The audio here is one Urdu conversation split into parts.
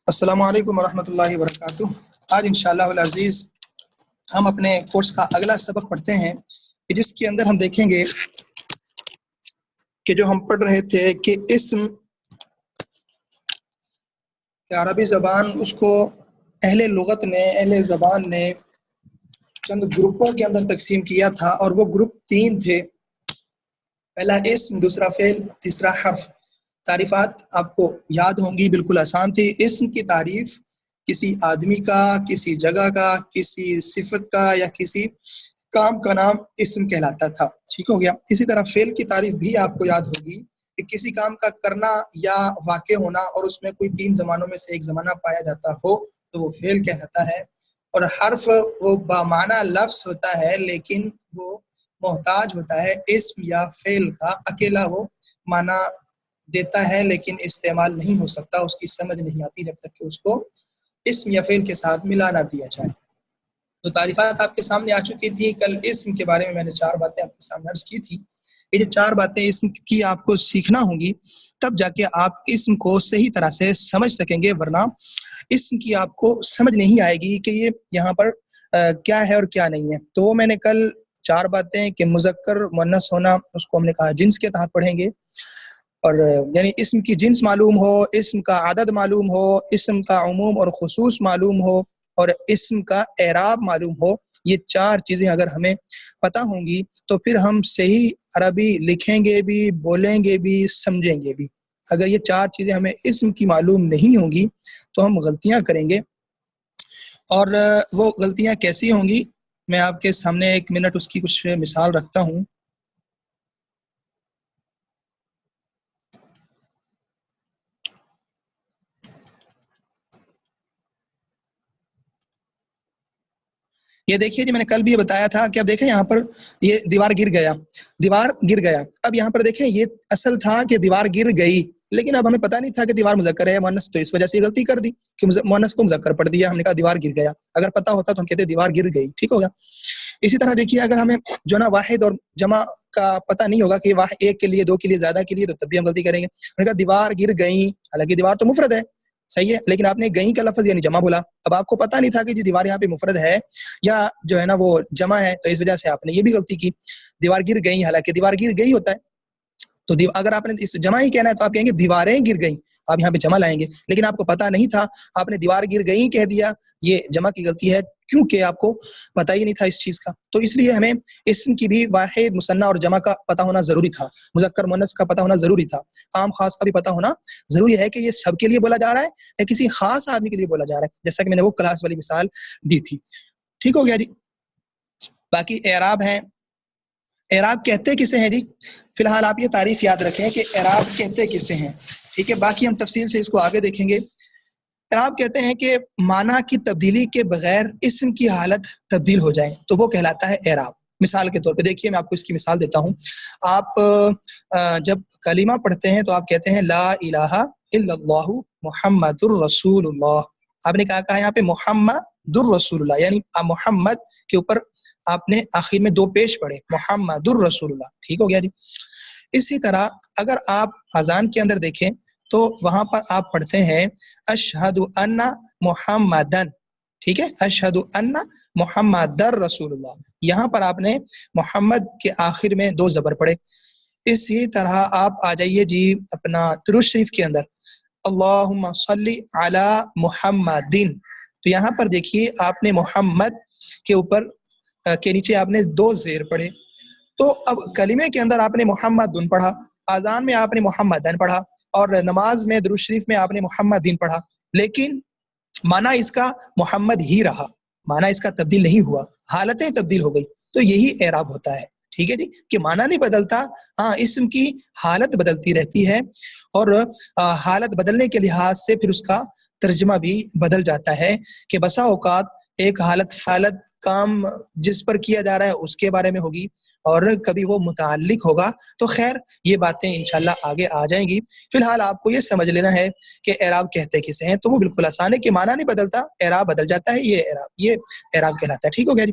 السلام علیکم ورحمۃ اللہ وبرکاتہ۔ آج انشاءاللہ العزیز ہم اپنے کورس کا اگلا سبق پڑھتے ہیں کہ جس کے اندر ہم دیکھیں گے کہ جو ہم پڑھ رہے تھے کہ اسم عربی زبان اس کو اہل زبان نے چند گروپوں کے اندر تقسیم کیا تھا، اور وہ گروپ 3 تھے۔ پہلا اسم، دوسرا فعل، تیسرا حرف۔ تعریفات آپ کو یاد ہوں گی، بالکل آسان تھی۔ اسم کی تعریف کسی آدمی کا، کسی جگہ کا، کسی صفت کا یا کسی کام کا نام اسم کہلاتا تھا، ٹھیک ہو گیا۔ اسی طرح فعل کی تعریف بھی آپ کو یاد ہوگی کہ کسی کام کا کرنا یا واقع ہونا اور اس میں کوئی 3 زمانوں میں سے ایک زمانہ پایا جاتا ہو تو وہ فعل کہلاتا ہے۔ اور حرف وہ بامعنی لفظ ہوتا ہے، لیکن وہ محتاج ہوتا ہے اسم یا فعل کا، اکیلا وہ معنی دیتا ہے لیکن استعمال نہیں ہو سکتا، اس کی سمجھ نہیں آتی جب تک کہ اس کو اسم یا فعل کے ساتھ ملا نہ دیا جائے۔ تو تعریفات آپ کے سامنے آ چکی تھی۔ کل اسم کے بارے میں میں نے 4 باتیں آپ کے سامنے عرض کی تھی۔ یہ جو 4 باتیں اسم کی آپ کو سیکھنا ہوں گی، تب جا کے آپ اسم کو صحیح طرح سے سمجھ سکیں گے، ورنہ اسم کی آپ کو سمجھ نہیں آئے گی کہ یہ یہاں پر کیا ہے اور کیا نہیں ہے۔ تو وہ میں نے کل 4 باتیں کہ مذکر مؤنث ہونا، اس کو ہم نے کہا جنس کے تحت پڑھیں گے، اور یعنی اسم کی جنس معلوم ہو، اسم کا عدد معلوم ہو، اسم کا عموم اور خصوص معلوم ہو، اور اسم کا اعراب معلوم ہو۔ یہ 4 چیزیں اگر ہمیں پتہ ہوں گی تو پھر ہم صحیح عربی لکھیں گے بھی، بولیں گے بھی، سمجھیں گے بھی۔ اگر یہ 4 چیزیں ہمیں اسم کی معلوم نہیں ہوں گی تو ہم غلطیاں کریں گے، اور وہ غلطیاں کیسی ہوں گی میں آپ کے سامنے 1 منٹ اس کی کچھ مثال رکھتا ہوں۔ یہ دیکھیے جی، میں نے کل بھی یہ بتایا تھا کہ اب دیکھیں یہاں پر یہ دیوار گر گیا۔ اب یہاں پر دیکھیں یہ اصل تھا کہ دیوار گر گئی، لیکن اب ہمیں پتہ نہیں تھا کہ دیوار مذکر ہے مؤنث، تو اس وجہ سے غلطی کر دی کہ مؤنث کو مذکر پڑھ دیا، ہم نے کہا دیوار گر گیا۔ اگر پتہ ہوتا تو ہم کہتے دیوار گر گئی، ٹھیک ہوگا۔ اسی طرح دیکھیے اگر ہمیں جو نا واحد اور جمع کا پتہ نہیں ہوگا کہ واحد 1 کے لیے، 2 کے لیے، زیادہ کے لیے، تو تب بھی ہم غلطی کریں گے۔ ہم نے کہا دیوار گر گئی، حالانکہ دیوار تو مفرد ہے، صحیح ہے، لیکن آپ نے گئی کا لفظ یعنی جمع بولا۔ اب آپ کو پتہ نہیں تھا کہ جی دیوار یہاں پہ مفرد ہے یا جو ہے نا وہ جمع ہے، تو اس وجہ سے آپ نے یہ بھی غلطی کی، دیوار گر گئی، حالانکہ دیوار گر گئی ہوتا ہے۔ تو اگر آپ نے اس جمع ہی کہنا ہے تو آپ کہیں گے دیواریں گر گئیں، آپ یہاں پہ جمع لائیں گے، لیکن آپ کو پتہ نہیں تھا، آپ نے دیوار گر گئی کہہ دیا، یہ جمع کی غلطی ہے، کیونکہ آپ کو پتہ ہی نہیں تھا اس چیز کا۔ تو اس لیے ہمیں اسم کی بھی واحد، مثنیٰ اور جمع کا پتہ ہونا ضروری تھا، مذکر مؤنث کا پتہ ہونا ضروری تھا، عام خاص کا بھی پتہ ہونا ضروری ہے کہ یہ سب کے لیے بولا جا رہا ہے یا کسی خاص آدمی کے لیے بولا جا رہا ہے، جیسا کہ میں نے وہ کلاس والی مثال دی تھی، ٹھیک ہو گیا جی۔ باقی اعراب ہیں، اعراب کہتے کسے ہیں جی؟ فی الحال آپ یہ تعریف یاد رکھیں کہ اعراب کہتے کسے ہیں، ٹھیک ہے، باقی ہم تفصیل سے اس کو آگے دیکھیں گے۔ اعراب کہتے ہیں کہ معنی کی تبدیلی کے بغیر اسم کی حالت تبدیل ہو جائے تو وہ کہلاتا ہے اعراب۔ مثال کے طور پہ دیکھیے میں آپ کو اس کی مثال دیتا ہوں۔ آپ جب کلمہ پڑھتے ہیں تو آپ کہتے ہیں لا الہ الا اللہ محمد الرسول اللہ۔ آپ نے کہا یہاں پہ محمد الرسول اللہ، یعنی محمد کے اوپر آپ نے آخر میں 2 پیش پڑھے، محمد الرسول اللہ، ٹھیک ہو گیا جی۔ اسی طرح اگر آپ اذان کے اندر دیکھیں تو وہاں پر آپ پڑھتے ہیں اشہد ان محمدن، ٹھیک ہے، اشہد ان محمد رسول اللہ، یہاں پر آپ نے محمد کے آخر میں 2 زبر پڑھے۔ اسی طرح آپ آ جائیے جی اپنا درود شریف کے اندر، اللہم صلی علی محمدین، تو یہاں پر دیکھیے آپ نے محمد کے اوپر کے نیچے آپ نے 2 زیر پڑھے۔ تو اب کلمے کے اندر آپ نے محمدن پڑھا، اذان میں آپ نے محمدن پڑھا، اور نماز میں درود شریف میں آپ نے محمدین پڑھا، لیکن معنی اس کا محمد ہی رہا، معنی اس کا تبدیل نہیں ہوا، حالتیں تبدیل ہو گئی۔ تو یہی اعراب ہوتا ہے، ٹھیک ہے جی، کہ معنی نہیں بدلتا، ہاں اسم کی حالت بدلتی رہتی ہے، اور حالت بدلنے کے لحاظ سے پھر اس کا ترجمہ بھی بدل جاتا ہے کہ بسا اوقات ایک حالت کام جس پر کیا جا رہا ہے اس کے بارے میں ہوگی، اور کبھی وہ متعلق ہوگا۔ تو خیر یہ باتیں انشاءاللہ آگے آ جائیں گی۔ فی الحال آپ کو یہ سمجھ لینا ہے کہ اعراب کہتے کسے ہیں، تو وہ بالکل آسان ہے کہ معنی نہیں بدلتا، اعراب بدل جاتا ہے، یہ اعراب کہلاتا ہے، ٹھیک ہو گیا جی۔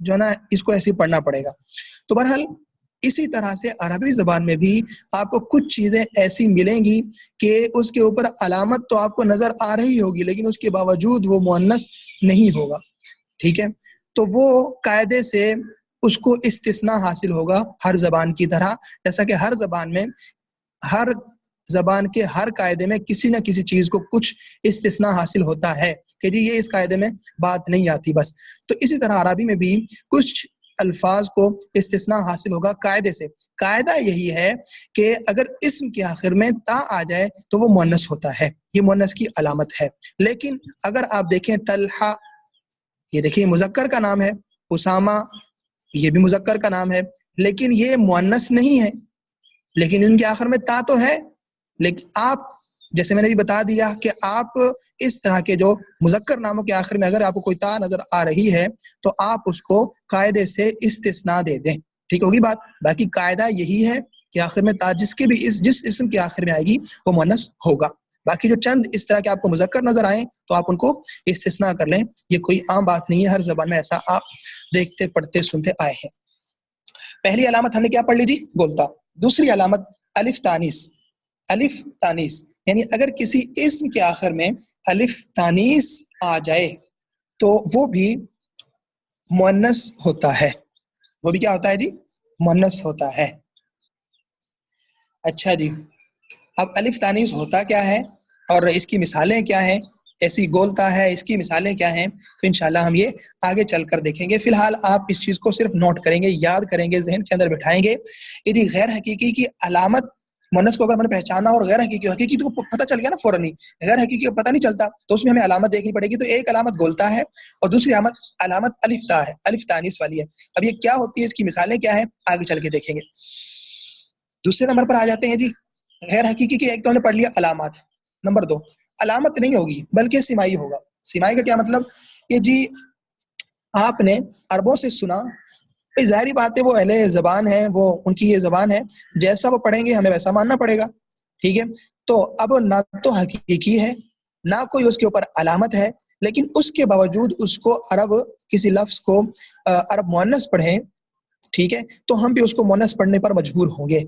جو ہے نا اس کو ایسے پڑھنا پڑے گا. تو بہرحال اسی طرح سے عربی زبان میں بھی آپ کو کچھ چیزیں ایسی ملیں گی کہ اس کے اوپر علامت تو آپ کو نظر آ رہی ہوگی لیکن اس کے باوجود وہ مؤنث نہیں ہوگا. ٹھیک ہے, تو وہ قاعدے سے اس کو استثناء حاصل ہوگا ہر زبان کی طرح, جیسا کہ ہر زبان میں ہر زبان کے ہر قاعدے میں کسی نہ کسی چیز کو کچھ استثناء حاصل ہوتا ہے کہ جی یہ اس قاعدے میں بات نہیں آتی بس. تو اسی طرح عربی میں بھی کچھ الفاظ کو استثناء حاصل ہوگا قاعدے سے. قاعدہ یہی ہے کہ اگر اسم کے آخر میں تا آ جائے تو وہ مؤنث ہوتا ہے, یہ مؤنث کی علامت ہے. لیکن اگر آپ دیکھیں طلحہ, یہ دیکھیں مذکر کا نام ہے, اسامہ یہ بھی مذکر کا نام ہے لیکن یہ مؤنث نہیں ہے, لیکن ان کے آخر میں تا تو ہے. لیکن آپ جیسے میں نے بھی بتا دیا کہ آپ اس طرح کے جو مذکر ناموں کے آخر میں اگر آپ کو کوئی تا نظر آ رہی ہے تو آپ اس کو قاعدے سے استثناء دے دیں. ٹھیک ہوگی بات. باقی قاعدہ یہی ہے کہ آخر میں تا جس کے بھی جس اسم کے آخر میں آئے گی وہ مؤنث ہوگا. باقی جو چند اس طرح کے آپ کو مذکر نظر آئیں تو آپ ان کو استثناء کر لیں, یہ کوئی عام بات نہیں ہے, ہر زبان میں ایسا آپ دیکھتے پڑھتے سنتے آئے ہیں. پہلی علامت ہم نے کیا پڑھ لی جی؟ گولتا. دوسری علامت الف تانیث. الف تانیث یعنی اگر کسی اسم کے آخر میں الف تانیث آ جائے تو وہ بھی مؤنث ہوتا ہے. وہ بھی کیا ہوتا ہے جی؟ مؤنث ہوتا ہے. اچھا جی, اب الف تانیث ہوتا کیا ہے اور اس کی مثالیں کیا ہیں؟ ایسی گولتا ہے, اس کی مثالیں کیا ہیں؟ تو انشاءاللہ ہم یہ آگے چل کر دیکھیں گے. فی الحال آپ اس چیز کو صرف نوٹ کریں گے, یاد کریں گے, ذہن کے اندر بٹھائیں گے. یہ غیر حقیقی کی علامت مؤنث کو اگر ہم نے پہچانا اور غیر حقیقی حقیقی تو پتہ چل گیا نا فوراً ہی, غیر حقیقی کو پتہ نہیں چلتا تو اس میں ہمیں علامت دیکھنی پڑے گی. تو ایک علامت گولتا ہے اور دوسری علامت الف تا ہے, الف تانیث والی ہے. اب یہ کیا ہوتی ہے, اس کی مثالیں کیا ہیں, آگے چل کے دیکھیں گے. دوسرے نمبر پر آ جاتے ہیں جی غیر حقیقی کی. ایک تو ہم نے پڑھ لیا علامات. نمبر 2 علامت نہیں ہوگی بلکہ سمائی ہوگا. سمائی کا کیا مطلب کہ جی آپ نے عربوں سے سنا, ظاہری بات ہے وہ اہل زبان ہے, وہ ان کی یہ زبان ہے, جیسا وہ پڑھیں گے ہمیں ویسا ماننا پڑے گا. ٹھیک ہے, تو اب نہ تو حقیقی ہے نہ کوئی اس کے اوپر علامت ہے, لیکن اس کے باوجود اس کو عرب کسی لفظ کو عرب مؤنث پڑھیں, ٹھیک ہے, تو ہم بھی اس کو مؤنث پڑھنے پر مجبور ہوں گے.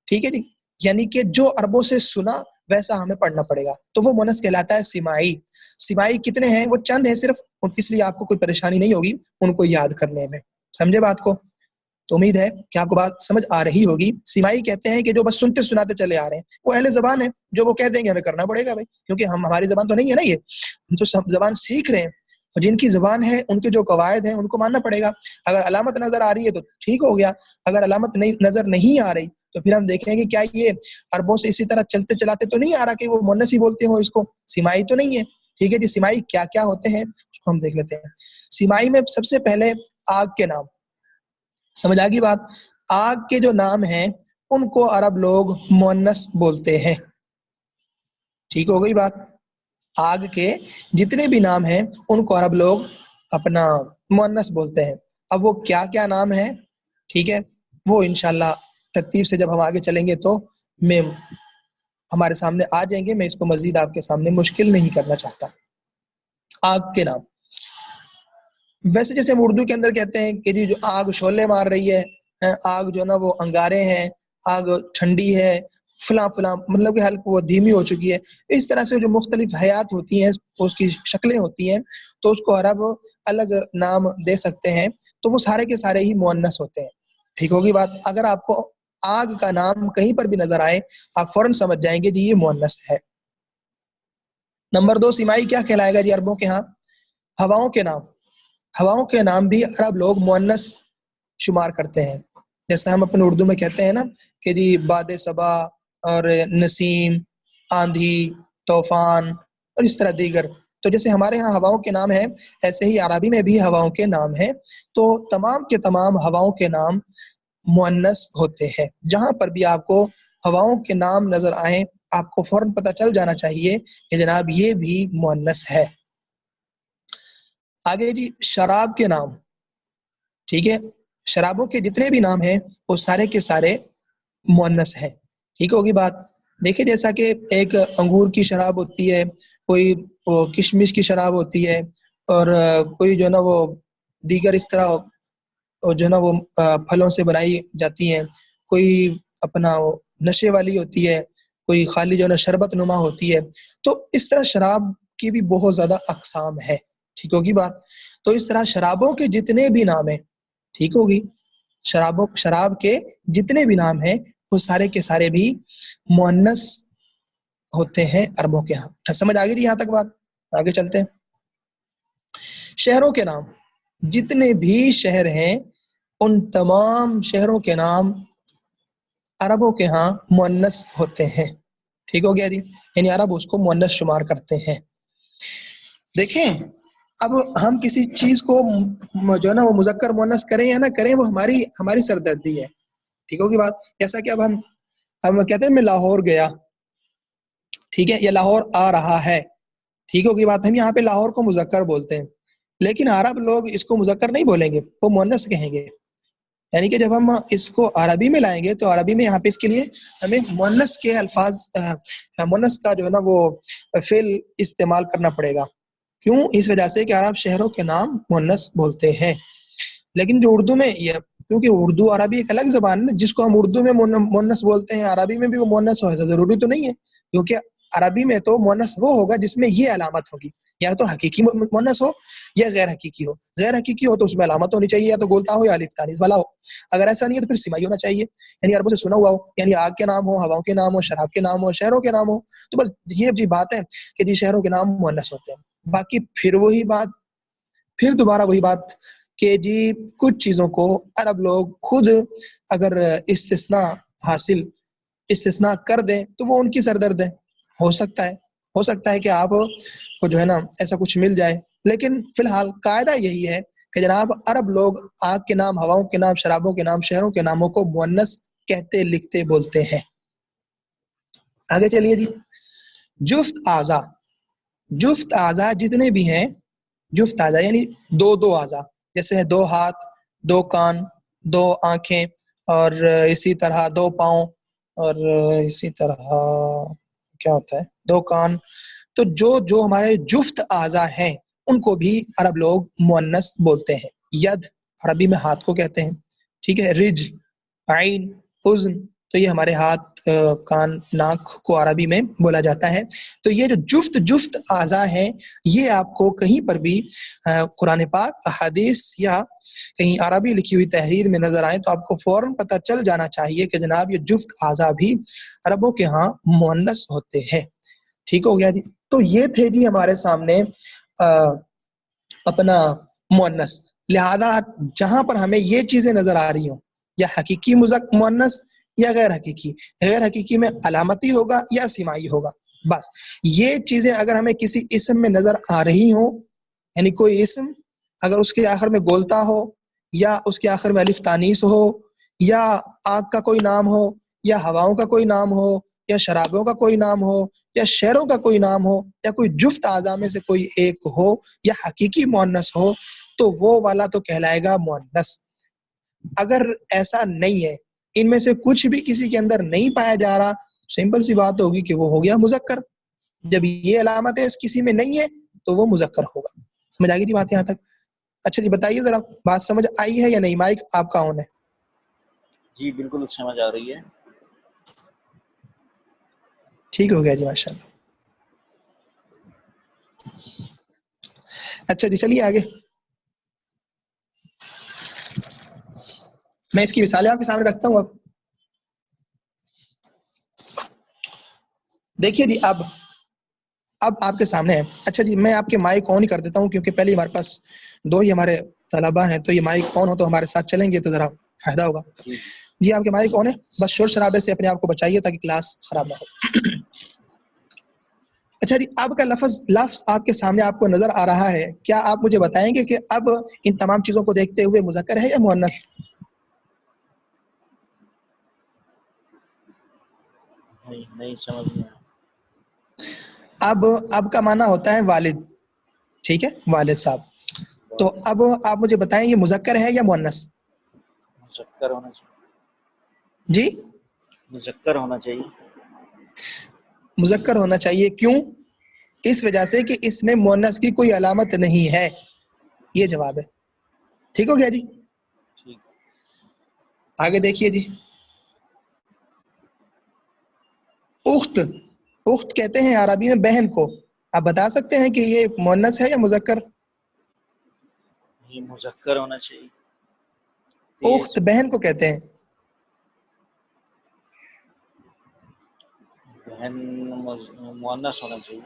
ٹھیک ہے جی, یعنی کہ جو عربوں سے سنا ویسا ہمیں پڑھنا پڑے گا, تو وہ مؤنث کہلاتا ہے سمائی. سمائی کتنے ہیں؟ وہ چند ہیں صرف, اس لیے آپ کو کوئی پریشانی نہیں ہوگی ان کو یاد کرنے میں. سمجھے بات کو؟ تو امید ہے کہ آپ کو بات سمجھ آ رہی ہوگی. سمائی کہتے ہیں کہ جو بس سنتے سناتے چلے آ رہے ہیں, وہ اہل زبان ہے, جو وہ کہہ دیں گے ہمیں کرنا پڑے گا بھائی, کیونکہ ہماری زبان تو نہیں ہے نا, یہ ہم تو زبان سیکھ رہے ہیں, اور جن کی زبان ہے ان کے جو قواعد ہیں ان کو ماننا پڑے گا. اگر علامت نظر آ رہی ہے تو ٹھیک ہو گیا, اگر علامت نظر نہیں آ رہی تو پھر ہم دیکھیں گے کیا یہ عربوں سے اسی طرح چلتے چلاتے تو نہیں آ رہا کہ وہ مؤنث ہی بولتے ہوں, اس کو سمائی تو نہیں ہے. ٹھیک ہے جی, سمائی کیا کیا ہوتے ہیں اس کو ہم دیکھ لیتے ہیں. سمائی میں سب سے پہلے آگ کے نام. سمجھ آ گئی بات؟ آگ کے جو نام ہیں ان کو عرب لوگ مؤنث بولتے ہیں. ٹھیک ہو گئی بات؟ آگ کے جتنے بھی نام ہیں ان کو عرب لوگ اپنا مؤنث بولتے ہیں. اب وہ کیا کیا نام ہیں, ٹھیک ہے, وہ انشاءاللہ ترتیب سے جب ہم آگے چلیں گے تو میں ہمارے سامنے آ جائیں گے. میں اس کو مزید آپ کے سامنے مشکل نہیں کرنا چاہتا. آگ کے نام ویسے جیسے ہم اردو کے اندر کہتے ہیں کہ جی جو آگ شعلے مار رہی ہے, آگ جو نا وہ انگارے ہیں, آگ ٹھنڈی ہے, فلاں فلاں, مطلب کہ حلق وہ دھیمی ہو چکی ہے. اس طرح سے جو مختلف حیات ہوتی ہیں, اس کی شکلیں ہوتی ہیں, تو اس کو عرب الگ نام دے سکتے ہیں, تو وہ سارے کے سارے ہی مؤنث ہوتے ہیں. ٹھیک ہوگی بات؟ اگر آپ کو آگ کا نام کہیں پر بھی نظر آئے آپ فوراً سمجھ جائیں گے جی یہ مؤنث ہے. نمبر 2 سمائی کیا کہلائے گا جی عربوں کے ہاں؟ ہواؤں کے نام. ہواؤں کے نام بھی عرب لوگ مؤنث شمار کرتے ہیں. جیسے ہم اپنے اردو میں کہتے ہیں نا کہ جی باد صبا اور نسیم, آندھی, طوفان اور اس طرح دیگر. تو جیسے ہمارے ہاں ہواؤں کے نام ہیں, ایسے ہی عربی میں بھی ہواؤں کے نام ہیں. تو تمام کے تمام ہواؤں کے نام مؤنث ہوتے ہیں. جہاں پر بھی آپ کو ہواؤں کے نام نظر آئیں آپ کو فوراً پتہ چل جانا چاہیے کہ جناب یہ بھی مؤنث ہے. آگے جی شراب کے نام. ٹھیک ہے, شرابوں کے جتنے بھی نام ہیں وہ سارے کے سارے مؤنث ہیں. ٹھیک ہوگی بات؟ دیکھیں جیسا کہ ایک انگور کی شراب ہوتی ہے, کوئی کشمش کی شراب ہوتی ہے, اور کوئی جو ہے نا وہ دیگر اس طرح جو ہے نا وہ پھلوں سے بنائی جاتی ہیں، کوئی اپنا نشے والی ہوتی ہے، کوئی خالی جو ہے نا شربت نما ہوتی ہے. تو اس طرح شراب کی بھی بہت زیادہ اقسام ہے. ٹھیک ہوگی بات. تو اس طرح شرابوں کے جتنے بھی نام ہیں، ٹھیک ہوگی، شراب کے جتنے بھی نام ہیں وہ سارے کے سارے بھی مؤنث ہوتے ہیں عربوں کے ہاں. سمجھ آ گئی تھی یہاں تک بات؟ آگے چلتے ہیں. شہروں کے نام، جتنے بھی شہر ہیں ان تمام شہروں کے نام عربوں کے ہاں مؤنث ہوتے ہیں. ٹھیک ہو گیا جی، یعنی عرب اس کو مؤنث شمار کرتے ہیں. دیکھیں اب ہم کسی چیز کو جو ہے نا وہ مذکر مؤنث کریں یا نہ کریں وہ ہماری سردردی ہے. ٹھیک ہوگی بات. جیسا کہ اب ہم کہتے ہیں میں لاہور گیا، ٹھیک ہے، یا لاہور آ رہا ہے. ٹھیک ہوگی بات. ہم یہاں پہ لاہور کو مذکر بولتے ہیں، لیکن عرب لوگ اس کو مذکر نہیں بولیں گے، وہ مؤنث کہیں گے. یعنی کہ جب ہم اس کو عربی میں لائیں گے تو عربی میں یہاں پہ اس کے لیے ہمیں مؤنث کے الفاظ، مؤنث کا جو ہے نا وہ فعل استعمال کرنا پڑے گا. کیوں؟ اس وجہ سے کہ عرب شہروں کے نام مؤنث بولتے ہیں. لیکن جو اردو میں یہ، کیونکہ اردو عربی ایک الگ زبان ہے، جس کو ہم اردو میں مؤنث بولتے ہیں عربی میں بھی وہ مؤنث ہو، ایسا ضروری تو نہیں ہے. کیونکہ عربی میں تو مؤنث وہ ہوگا جس میں یہ علامت ہوگی، یا تو حقیقی مؤنث ہو یا غیر حقیقی ہو. غیر حقیقی ہو تو اس میں علامت ہونی چاہیے، یا تو گولتا ہو یا الف تانیث والا ہو. اگر ایسا نہیں ہے تو پھر سمائی ہونا چاہیے، یعنی عربوں سے سنا ہوا ہو، یعنی آگ کے نام ہو، ہواؤں کے نام ہو، شراب کے نام ہو، شہروں کے نام ہو. تو بس یہ جی بات ہے کہ جی شہروں کے نام مؤنث ہوتے ہیں. باقی پھر وہی بات، پھر دوبارہ وہی بات کہ جی کچھ چیزوں کو عرب لوگ خود اگر استثناء کر دیں تو وہ ان کی سردرد ہے. ہو سکتا ہے کہ آپ کو جو ہے نا ایسا کچھ مل جائے، لیکن فی الحال قاعدہ یہی ہے کہ جناب عرب لوگ آگ کے نام، ہواؤں کے نام، شرابوں کے نام، شہروں کے ناموں کو مؤنث کہتے لکھتے بولتے ہیں. آگے چلیے جی. جفت اعضاء جتنے بھی ہیں، جفت اعضاء یعنی دو اعضاء، جیسے 2 ہاتھ، 2 کان، 2 آنکھیں، اور اسی طرح 2 پاؤں، اور اسی طرح کیا ہوتا ہے 2 کان. تو جو ہمارے جفت اعضاء ہیں ان کو بھی عرب لوگ مؤنث بولتے ہیں. ید عربی میں ہاتھ کو کہتے ہیں، ٹھیک ہے. رج، عین، اذن، تو یہ ہمارے ہاتھ، کان، ناک کو عربی میں بولا جاتا ہے. تو یہ جو جفت اعضاء ہیں یہ آپ کو کہیں پر بھی قرآن پاک، احادیث یا کہیں عربی لکھی ہوئی تحریر میں نظر آئے تو آپ کو فوراً پتہ چل جانا چاہیے کہ جناب یہ جفت اعضاء بھی عربوں کے ہاں مؤنث ہوتے ہیں. ٹھیک ہو گیا جی. تو یہ تھے جی ہمارے سامنے اپنا مؤنث. لہذا جہاں پر ہمیں یہ چیزیں نظر آ رہی ہوں، یا حقیقی مؤنث یا غیر حقیقی میں علامتی ہوگا یا سمائی ہوگا. بس یہ چیزیں اگر ہمیں کسی اسم میں نظر آ رہی ہوں، یعنی کوئی اسم اگر اس کے آخر میں گولتا ہو، یا اس کے آخر میں الف تانیث ہو، یا آگ کا کوئی نام ہو، یا ہواؤں کا کوئی نام ہو، یا شرابوں کا کوئی نام ہو، یا شہروں کا کوئی نام ہو، یا کوئی جفت اعضاء میں سے کوئی ایک ہو، یا حقیقی مؤنث ہو، تو وہ والا تو کہلائے گا مؤنث. اگر ایسا نہیں ہے، ان میں سے کچھ بھی کسی کے اندر نہیں پایا جا رہا، سمپل سی بات ہوگی کہ وہ ہو گیا مذکر. جب یہ علامت ہے اس کسی میں نہیں ہے تو وہ مذکر ہوگا. سمجھ آ گئی تھی بات یہاں تک؟ اچھا جی بتائیے ذرا بات سمجھ آئی ہے یا نہیں؟ مائک آپ کا آن ہے. جی بالکل سمجھ آ رہی ہے. ٹھیک ہو گیا جی، ماشاء اللہ. اچھا جی چلیے آگے. میں اس کی مثالیں آپ کے سامنے رکھتا ہوں. اب دیکھیے جی، اب آپ کے سامنے ہے. اچھا جی میں آپ کے مائک آن ہی کر دیتا ہوں کیونکہ پہلے ہمارے پاس 2 ہی ہمارے طلبا ہیں، تو یہ مائک آن ہو تو ہمارے ساتھ چلیں گے تو ذرا فائدہ ہوگا. جی آپ کے مائک آن ہے، بس شور شرابے سے اپنے آپ کو بچائیے تاکہ کلاس خراب نہ ہو. اچھا جی اب کا لفظ آپ کے سامنے آپ کو نظر آ رہا ہے. کیا آپ مجھے بتائیں گے کہ اب ان تمام چیزوں کو دیکھتے ہوئے مذکر ہے یا مؤنث؟ نہیں سمجھ نہیں آیا. اب کا معنی ہوتا ہے والد، ٹھیک ہے، والد صاحب. تو اب آپ مجھے بتائیں یہ مذکر ہے یا مؤنث؟ مذکر ہونا چاہیے. جی مذکر ہونا چاہیے. مذکر ہونا چاہیے. کیوں؟ اس وجہ سے کہ اس میں مؤنث کی کوئی علامت نہیں ہے. یہ جواب ہے. ٹھیک ہو گیا جی. ٹھیک. آگے دیکھیے جی، اخت، اخت کہتے ہیں عربی میں بہن کو. آپ بتا سکتے ہیں کہ یہ مؤنث ہے یا مذکر؟ یہ مذکر ہونا چاہیے. اخت بہن کو کہتے ہیں. بہن مؤنث ہونا چاہیے.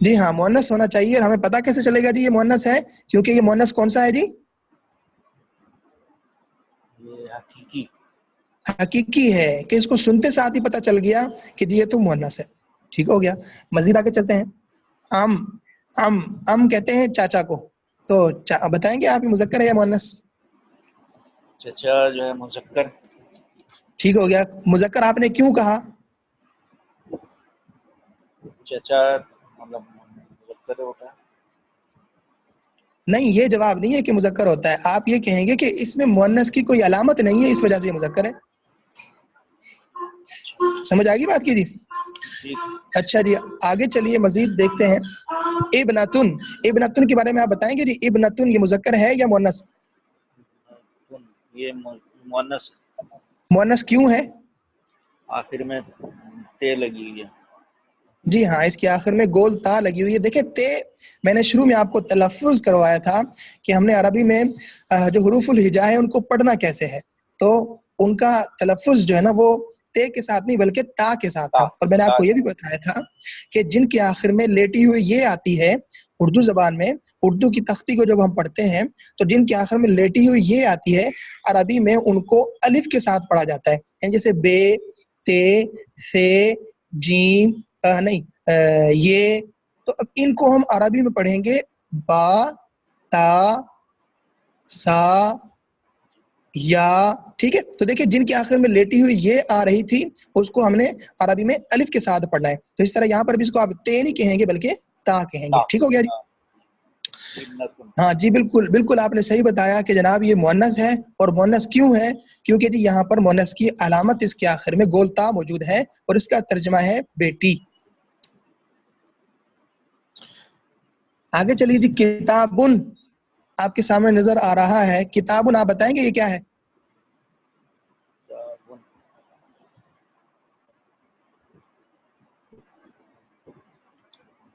جی ہاں مؤنث ہونا چاہیے. اور ہمیں پتا کیسے چلے گا جی یہ مؤنث ہے؟ کیونکہ یہ مؤنث کون سا ہے جی؟ یہ حقیقی. حقیقی ہے، کہ اس کو سنتے ساتھ ہی پتا چل گیا کہ جی یہ تو مؤنث ہے. ٹھیک ہو گیا. مزید آگے چلتے ہیں. ام، ام کہتے ہیں چاچا کو. تو بتائیں گے آپ یہ مذکر ہے یا مؤنث؟ چچا جو ہے مذکر. ٹھیک ہو گیا. مذکر آپ نے کیوں کہا؟ چچا مطلب مذکر ہوتا ہے. نہیں، یہ جواب نہیں ہے کہ مذکر ہوتا ہے. آپ یہ کہیں گے کہ اس میں مؤنث کی کوئی علامت نہیں ہے، اس وجہ سے یہ مذکر ہے. سمجھ آ گئی بات کی جی؟ ٹھیک. اچھا جی آگے چلیے مزید دیکھتے ہیں. ابنتن، ابنتن کے بارے میں آپ بتائیں گے جی، ابنتن یہ مذکر ہے یا مؤنث؟ یہ مؤنث. مؤنث کیوں ہے؟ آخر میں تے لگی ہوئی ہے. جی ہاں، اس کے آخر میں گول تا لگی ہوئی ہے. دیکھیں تے میں نے شروع میں آپ کو تلفظ کروایا تھا کہ ہم نے عربی میں جو حروف الہجا ہے ان کو پڑھنا کیسے ہے. تو ان کا تلفظ جو ہے نا وہ تے کے ساتھ نہیں بلکہ تا کے ساتھ تھا. اور میں نے آپ کو یہ بھی بتایا تھا کہ جن کے آخر میں لیٹی ہوئی یہ آتی ہے اردو زبان میں، اردو کی تختی کو جب ہم پڑھتے ہیں تو جن کے آخر میں لیٹی ہوئی یہ آتی ہے عربی میں ان کو الف کے ساتھ پڑھا جاتا ہے. یعنی جیسے بے، تے، سے، جیم، نہیں یہ. تو اب ان کو ہم عربی میں پڑھیں گے با، تا، سا، یا. ٹھیک ہے. تو دیکھیں جن کے آخر میں لیٹی ہوئی یہ آ رہی تھی اس کو ہم نے عربی میں الف کے ساتھ پڑھنا ہے. تو اس طرح یہاں پر بھی اس کو آپ تے نہیں کہیں گے بلکہ تا کہیں گے. ٹھیک ہو گیا جی؟ ہاں جی بالکل بالکل آپ نے صحیح بتایا کہ جناب یہ مؤنث ہے. اور مؤنث کیوں ہے؟ کیونکہ جی یہاں پر مؤنث کی علامت اس کے آخر میں گول تا موجود ہے اور اس کا ترجمہ ہے بیٹی. آگے چلیے جی. کتابن آپ کے سامنے نظر آ رہا ہے. کتابن آپ بتائیں گے یہ کیا ہے؟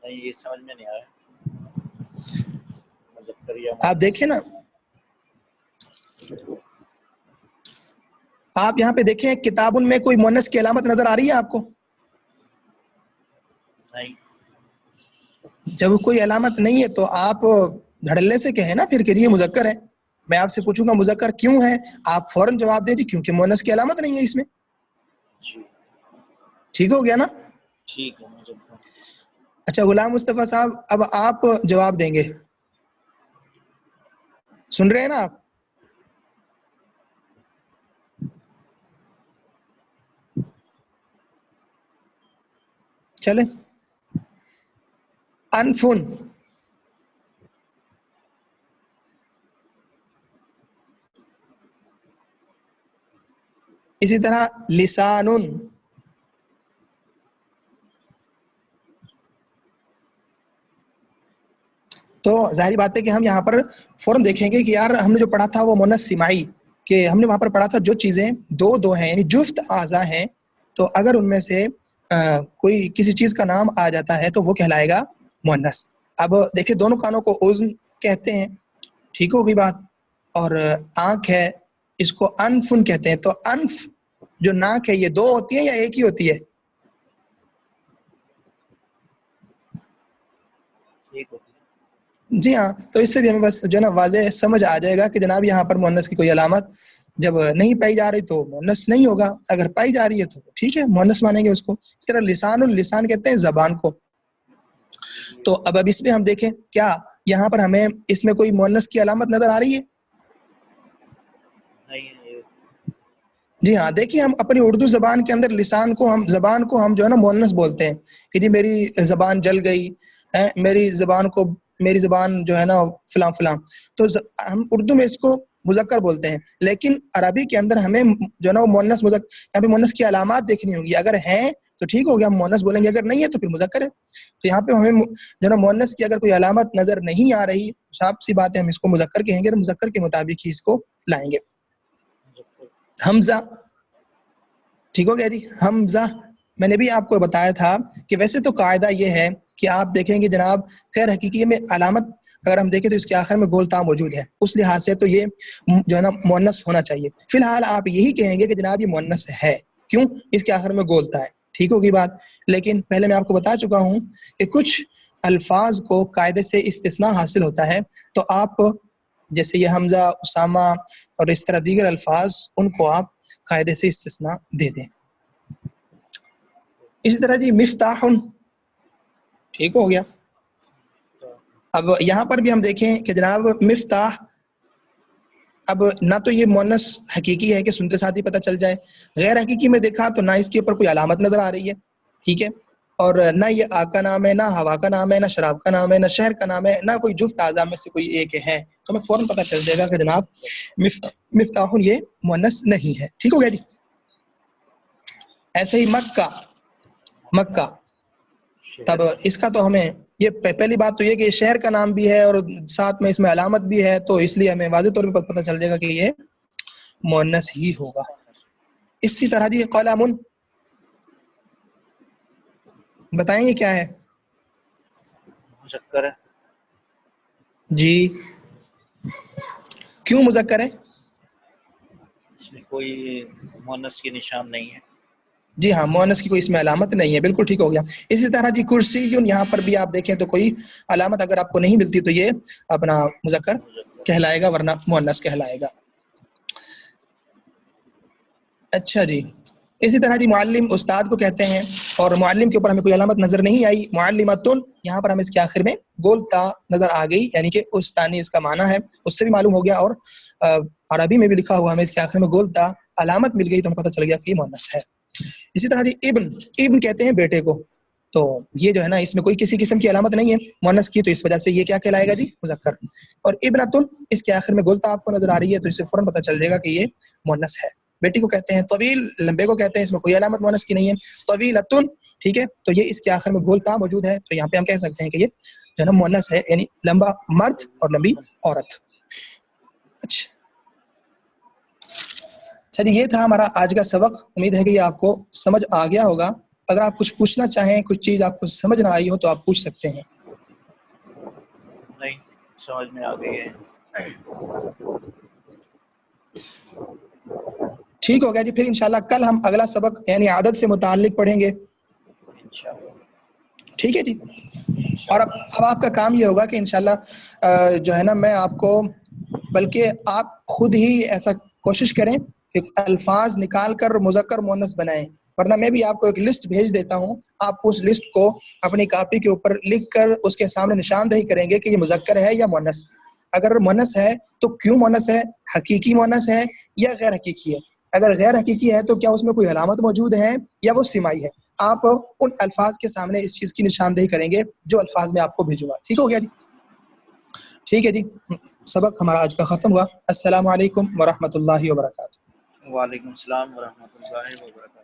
نہیں یہ سمجھ میں نہیں آیا. آپ دیکھیں نا، آپ یہاں پہ دیکھیں کتابن میں کوئی مؤنث کی علامت نظر آ رہی ہے آپ کو؟ نہیں. جب کوئی علامت نہیں ہے تو آپ دھڑلے سے کہیں نا پھر کہ یہ مذکر ہے. میں آپ سے پوچھوں گا مذکر کیوں ہے، آپ فوراً جواب دیں جی کیونکہ مؤنث کی علامت نہیں ہے اس میں. ٹھیک ہو گیا نا؟ ٹھیک ہے. مجھے اچھا غلام مصطفیٰ صاحب اب آپ جواب دیں گے. سن رہے ہیں نا آپ؟ چلیں. انفن، اسی طرح لسان. تو ظاہری بات ہے کہ ہم یہاں پر فوراً دیکھیں گے کہ یار ہم نے جو پڑھا تھا وہ مؤنث سماعی، کہ ہم نے وہاں پر پڑھا تھا جو چیزیں دو دو ہیں یعنی جفت اعضاء ہیں تو اگر ان میں سے کوئی کسی چیز کا نام آ جاتا ہے تو وہ کہلائے گا مؤنث. اب دیکھیں دونوں کانوں کو اذن کہتے ہیں. ٹھیک ہو گئی بات. اور آنکھ ہے اس کو انفن کہتے ہیں. تو انف جو ناک ہے یہ دو ہوتی ہے یا ایک ہی ہوتی ہے؟ ٹھیک ہوتی ہے. جی ہاں. تو اس سے بھی ہمیں بس جو ہے نا واضح سمجھ آ جائے گا کہ جناب یہاں پر مؤنث کی کوئی علامت جب نہیں پائی جا رہی تو مؤنث نہیں ہوگا، اگر پائی جا رہی ہے تو ٹھیک ہے مؤنث مانیں گے اس کو. اس طرح لسان، اللسان کہتے ہیں زبان کو. تو اب اس میں ہم دیکھیں کیا یہاں پر ہمیں اس میں کوئی مؤنث کی علامت نظر آ رہی ہے؟ نہیں. جی ہاں. دیکھیے ہم اپنی اردو زبان کے اندر لسان کو ہم زبان کو ہم جو ہے نا مؤنث بولتے ہیں کہ جی میری زبان جل گئی ہے، میری زبان جو ہے نا فلاں فلاں. تو ہم اردو میں اس کو مذکر بولتے ہیں. لیکن عربی کے اندر ہمیں جو ہے نا وہ مؤنث مذکر یہاں پہ مؤنث کی علامات دیکھنی ہوگی. اگر ہیں تو ٹھیک ہو گیا ہم مؤنث بولیں گے، اگر نہیں ہے تو پھر مذکر ہے. تو یہاں پہ ہمیں جو ہے نا مؤنث کی اگر کوئی علامت نظر نہیں آ رہی صاف سی بات ہے ہم اس کو مذکر کہیں گے اور مذکر کے مطابق ہی اس کو لائیں گے. حمزہ، ٹھیک ہو گیا جی. حمزہ میں نے بھی آپ کو بتایا تھا کہ ویسے تو قاعدہ یہ ہے کہ آپ دیکھیں گے جناب غیر حقیقی میں علامت اگر ہم دیکھیں تو اس کے آخر میں گول تا موجود ہے، اس لحاظ سے تو یہ جو ہے نا مؤنث ہونا چاہیے. فی الحال آپ یہی کہیں گے کہ جناب یہ مؤنث ہے، کیوں؟ اس کے آخر میں گول تا ہے. ٹھیک ہوگی بات. لیکن پہلے میں آپ کو بتا چکا ہوں کہ کچھ الفاظ کو قاعدے سے استثناء حاصل ہوتا ہے، تو آپ جیسے یہ حمزہ، اسامہ اور اس طرح دیگر الفاظ ان کو آپ قاعدے سے استثناء دے دیں. اسی طرح جی مفتاح، ٹھیک ہو گیا. اب یہاں پر بھی ہم دیکھیں کہ جناب مفتاح، اب نہ تو یہ مؤنث حقیقی ہے کہ سنتے ساتھ ہی پتہ چل جائے، غیر حقیقی میں دیکھا تو نہ اس کے اوپر کوئی علامت نظر آ رہی ہے، ٹھیک ہے، اور نہ یہ آگ کا نام ہے، نہ ہوا کا نام ہے، نہ شراب کا نام ہے، نہ شہر کا نام ہے، نہ کوئی جفت اعضاء میں سے کوئی ایک ہے، تو ہمیں فوراً پتہ چل جائے گا کہ جناب مفتاح یہ مؤنث نہیں ہے. ٹھیک ہو گیا جی. ایسے ہی مکہ، مکہ، تب اس کا تو ہمیں یہ پہلی بات تو یہ کہ شہر کا نام بھی ہے اور ساتھ میں اس میں علامت بھی ہے، تو اس لیے ہمیں واضح طور پہ پتہ چل جائے گا کہ یہ مؤنث ہی ہوگا. اسی طرح جی قلم، بتائیں گے کیا ہے؟ مذکر ہے. جی کیوں مذکر ہے؟ اس میں کوئی مؤنث کی نشان نہیں ہے. جی ہاں، مؤنث کی کوئی اس میں علامت نہیں ہے، بالکل ٹھیک ہو گیا. اسی طرح جی کرسی، یہاں پر بھی آپ دیکھیں تو کوئی علامت اگر آپ کو نہیں ملتی تو یہ اپنا مذکر کہلائے گا ورنہ مؤنث کہلائے گا. اچھا جی. اسی طرح جی معلم استاد کو کہتے ہیں، اور معلم کے اوپر ہمیں کوئی علامت نظر نہیں آئی. معلمۃن، یہاں پر ہمیں اس کے آخر میں گول تا نظر آ گئی، یعنی کہ استانی اس کا معنی ہے، اس سے بھی معلوم ہو گیا، اور عربی میں بھی لکھا ہوا ہمیں اس کے آخر میں گول تا علامت مل گئی تو ہمیں پتہ چل گیا کہ یہ مؤنث ہے. اسی طرح جی ابن، ابن کہتے ہیں بیٹے کو، تو یہ جو ہے نا اس میں کوئی کسی قسم کی علامت نہیں ہے مؤنث کی، تو اس وجہ سے یہ کیا کہلائے گا جی؟ مذکر. اور ابنۃن اس کے آخر میں گول تا آپ کو نظر آ رہی ہے تو اس سے فوراً پتہ چل جائے گا کہ یہ مؤنث ہے. بیٹی کو کہتے ہیں طویل، لمبے کو کہتے ہیں، اس میں کوئی علامت مؤنث کی نہیں ہے. طویلۃن، ٹھیک ہے، تو یہ اس کے آخر میں گول تا موجود ہے، تو یہاں پہ ہم کہہ سکتے ہیں کہ یہ جو ہے نا مؤنث ہے، یعنی لمبا مرد اور لمبی عورت. اچھا چلیے یہ تھا ہمارا آج کا سبق. امید ہے کہ یہ آپ کو سمجھ آ گیا ہوگا. اگر آپ کچھ پوچھنا چاہیں، کچھ چیز آپ کو سمجھ نہ آئی ہو تو آپ پوچھ سکتے ہیں. نہیں، سمجھ میں آ گئی ہے. ٹھیک ہو گیا جی. پھر انشاءاللہ کل ہم اگلا سبق یعنی عدد سے متعلق پڑھیں گے. انشاءاللہ. ٹھیک ہے جی. اور اب آپ کا کام یہ ہوگا کہ انشاءاللہ جو ہے نا میں آپ کو، بلکہ آپ خود ہی ایسا کوشش کریں کہ الفاظ نکال کر مذکر مؤنث بنائیں، ورنہ میں بھی آپ کو ایک لسٹ بھیج دیتا ہوں، آپ اس لسٹ کو اپنی کاپی کے اوپر لکھ کر اس کے سامنے نشاندہی کریں گے کہ یہ مذکر ہے یا مؤنث. اگر مؤنث ہے تو کیوں مؤنث ہے، حقیقی مؤنث ہے یا غیر حقیقی ہے. اگر غیر حقیقی ہے تو کیا اس میں کوئی علامت موجود ہے یا وہ سمائی ہے. آپ ان الفاظ کے سامنے اس چیز کی نشاندہی کریں گے جو الفاظ میں آپ کو بھیجوں گا. ٹھیک ہو گیا جی؟ ٹھیک ہے جی. سبق ہمارا آج کا ختم ہوا. السلام علیکم ورحمۃ اللہ وبرکاتہ. وعلیکم السلام ورحمۃ اللہ وبرکاتہ.